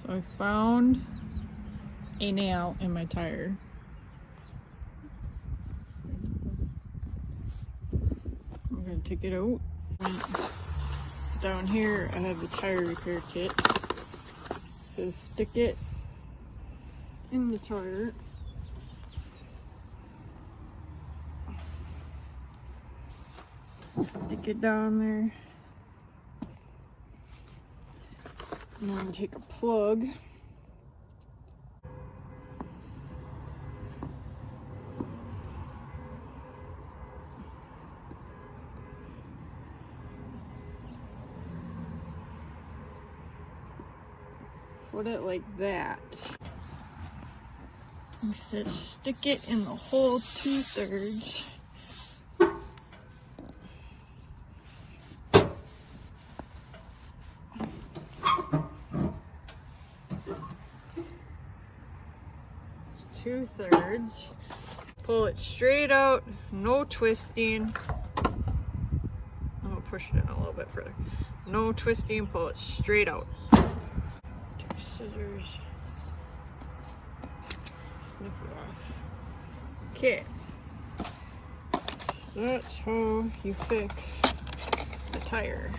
So I found a nail in my tire. I'm gonna take it out. Down here I have the tire repair kit. It says stick it in the tire. Stick it down there. And I'm gonna take a plug. Put it like that. It says stick it in the hole 2/3. Two-thirds. Pull it straight out, no twisting. I'll push it in a little bit further. No twisting, pull it straight out. Take scissors. Snip it off. Okay. That's how you fix the tire.